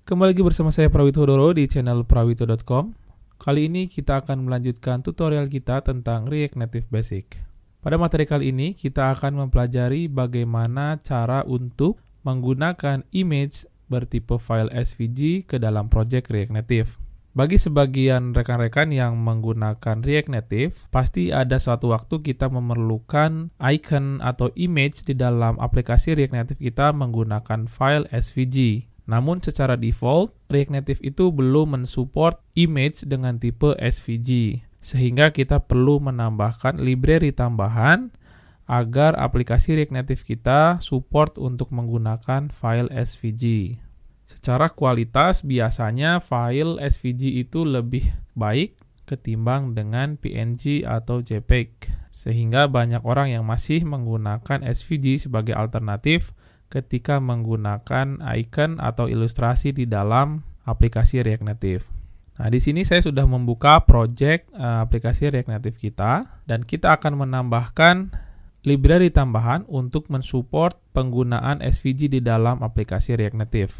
Kembali lagi bersama saya Prawito Doro di channel prawito.com. Kali ini kita akan melanjutkan tutorial kita tentang React Native Basic. Pada materi kali ini kita akan mempelajari bagaimana cara untuk menggunakan image bertipe file SVG ke dalam project React Native. Bagi sebagian rekan-rekan yang menggunakan React Native, pasti ada suatu waktu kita memerlukan icon atau image di dalam aplikasi React Native kita menggunakan file SVG. Namun secara default, React Native itu belum mensupport image dengan tipe SVG, sehingga kita perlu menambahkan library tambahan agar aplikasi React Native kita support untuk menggunakan file SVG. Secara kualitas, biasanya file SVG itu lebih baik ketimbang dengan PNG atau JPEG, sehingga banyak orang yang masih menggunakan SVG sebagai alternatif ketika menggunakan icon atau ilustrasi di dalam aplikasi React Native. Nah, di sini saya sudah membuka project aplikasi React Native kita, dan kita akan menambahkan library tambahan untuk mensupport penggunaan SVG di dalam aplikasi React Native.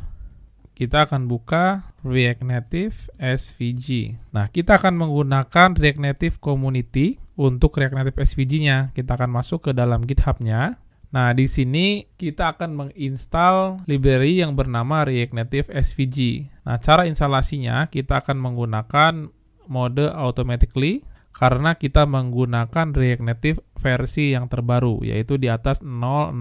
Kita akan buka React Native SVG. Nah, kita akan menggunakan React Native Community untuk React Native SVG-nya. Kita akan masuk ke dalam GitHub-nya. Nah, di sini kita akan menginstal library yang bernama React Native SVG. Nah, cara instalasinya kita akan menggunakan mode automatically karena kita menggunakan React Native versi yang terbaru, yaitu di atas 0.60.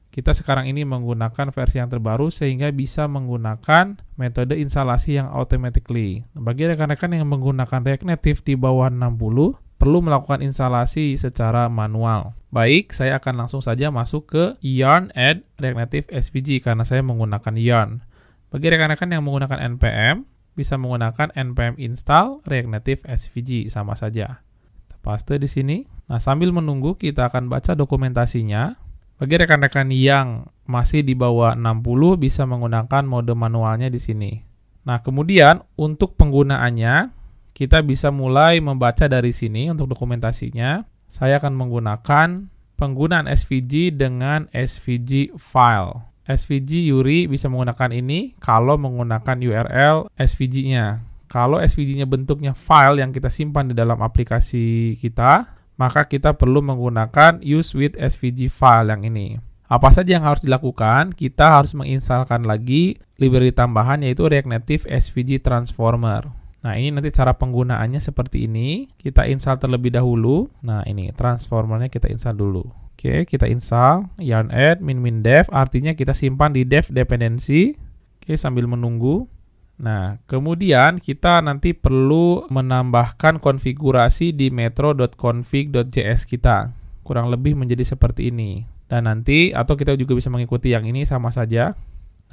Kita sekarang ini menggunakan versi yang terbaru sehingga bisa menggunakan metode instalasi yang automatically. Bagi rekan-rekan yang menggunakan React Native di bawah 60, perlu melakukan instalasi secara manual. Baik, saya akan langsung saja masuk ke Yarn Add React Native SVG karena saya menggunakan Yarn. Bagi rekan-rekan yang menggunakan npm, bisa menggunakan npm install React Native SVG, sama saja. Kita paste di sini. Nah, sambil menunggu kita akan baca dokumentasinya. Bagi rekan-rekan yang masih di bawah 60 bisa menggunakan mode manualnya di sini. Nah, kemudian untuk penggunaannya kita bisa mulai membaca dari sini untuk dokumentasinya. Saya akan menggunakan penggunaan SVG dengan SVG file. SVG URI bisa menggunakan ini kalau menggunakan URL SVG-nya. Kalau SVG-nya bentuknya file yang kita simpan di dalam aplikasi kita, maka kita perlu menggunakan use with SVG file yang ini. Apa saja yang harus dilakukan? Kita harus menginstalkan lagi library tambahan yaitu React Native SVG Transformer. Nah, ini nanti cara penggunaannya seperti ini. Kita install terlebih dahulu. Nah, ini transformernya kita install dulu. Oke, kita install yarn add min dev, artinya kita simpan di dev dependency. Oke, sambil menunggu. Nah, kemudian kita nanti perlu menambahkan konfigurasi di metro.config.js kita. Kurang lebih menjadi seperti ini. Dan nanti, atau kita juga bisa mengikuti yang ini sama saja.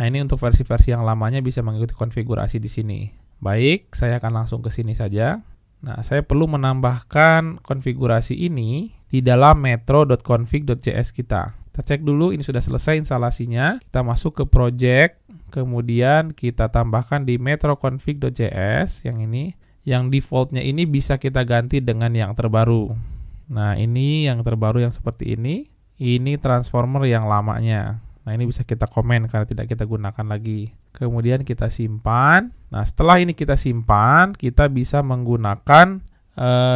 Nah, ini untuk versi-versi yang lamanya bisa mengikuti konfigurasi di sini. Baik, saya akan langsung ke sini saja. Nah, saya perlu menambahkan konfigurasi ini di dalam metro.config.js kita. Kita cek dulu ini sudah selesai instalasinya. Kita masuk ke project, kemudian kita tambahkan di metro.config.js yang ini. Yang defaultnya ini bisa kita ganti dengan yang terbaru. Nah, ini yang terbaru yang seperti ini. Ini transformer yang lamanya. Nah, ini bisa kita komen karena tidak kita gunakan lagi. Kemudian kita simpan. Nah, setelah ini kita simpan, kita bisa menggunakan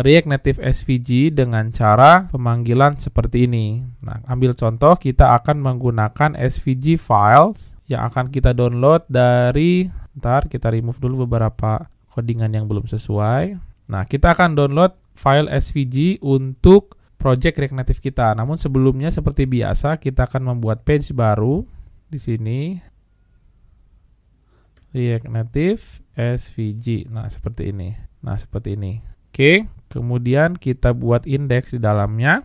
React Native SVG dengan cara pemanggilan seperti ini. Nah, ambil contoh, kita akan menggunakan SVG files yang akan kita download dari, ntar kita remove dulu beberapa codingan yang belum sesuai. Nah, kita akan download file SVG untuk project React Native kita. Namun sebelumnya seperti biasa kita akan membuat page baru di sini. React Native SVG. Nah, seperti ini. Nah, seperti ini. Oke, kemudian kita buat indeks di dalamnya.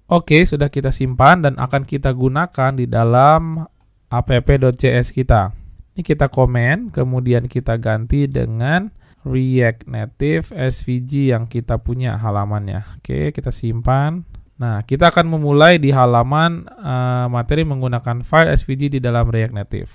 Oke, sudah kita simpan dan akan kita gunakan di dalam app.js kita. Ini kita komen, kemudian kita ganti dengan React Native SVG yang kita punya halamannya. Oke, kita simpan. Nah, kita akan memulai di halaman materi menggunakan file SVG di dalam React Native.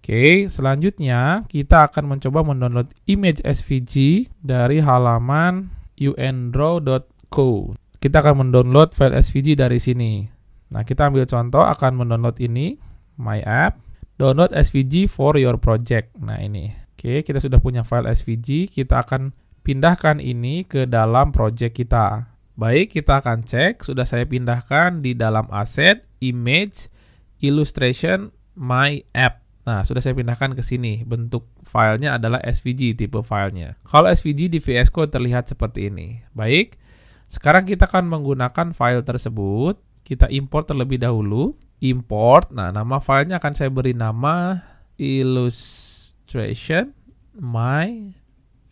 Oke, selanjutnya kita akan mencoba mendownload image SVG dari halaman undraw.co. Kita akan mendownload file SVG dari sini. Nah, kita ambil contoh akan mendownload ini, my app, download SVG for your project. Nah, ini. Oke, kita sudah punya file SVG, kita akan pindahkan ini ke dalam project kita. Baik, kita akan cek, sudah saya pindahkan di dalam asset, image, illustration, my app. Nah, sudah saya pindahkan ke sini. Bentuk filenya adalah SVG, tipe filenya. Kalau SVG di VS Code terlihat seperti ini. Baik, sekarang kita akan menggunakan file tersebut. Kita import terlebih dahulu. Import, nah nama filenya akan saya beri nama illustration my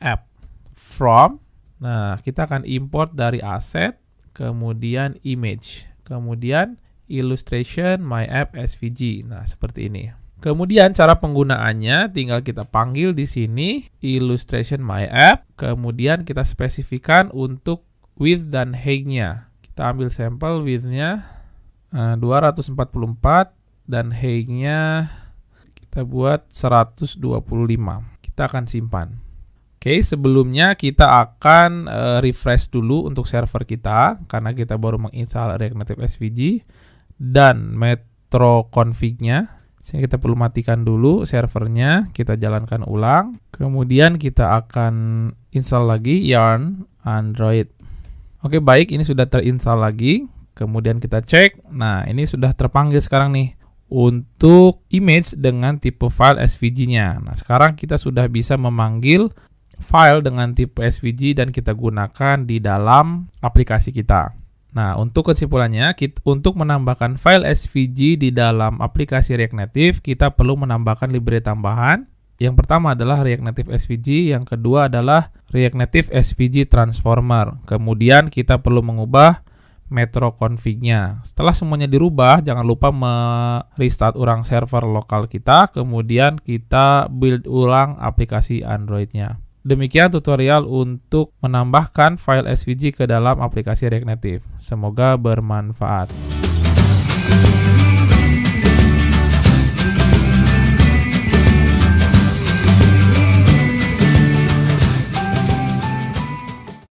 app. From, nah kita akan import dari asset, kemudian image, kemudian illustration my app SVG. Nah, seperti ini. Kemudian cara penggunaannya tinggal kita panggil di sini illustration my app, kemudian kita spesifikan untuk width dan height-nya. Kita ambil sampel width-nya 244 dan height-nya kita buat 125. Kita akan simpan. Oke, sebelumnya kita akan refresh dulu untuk server kita karena kita baru menginstal React Native SVG dan Metro config-nya. Sehingga kita perlu matikan dulu servernya, kita jalankan ulang. Kemudian kita akan install lagi Yarn Android. Oke, baik, ini sudah terinstall lagi. Kemudian kita cek. Nah, ini sudah terpanggil sekarang nih untuk image dengan tipe file SVG-nya. Nah, sekarang kita sudah bisa memanggil file dengan tipe SVG dan kita gunakan di dalam aplikasi kita. Nah, untuk kesimpulannya, untuk menambahkan file SVG di dalam aplikasi React Native, kita perlu menambahkan library tambahan. Yang pertama adalah React Native SVG, yang kedua adalah React Native SVG Transformer. Kemudian kita perlu mengubah Metro config-nya. Setelah semuanya dirubah, jangan lupa restart ulang server lokal kita, kemudian kita build ulang aplikasi Android-nya. Demikian tutorial untuk menambahkan file SVG ke dalam aplikasi React Native. Semoga bermanfaat.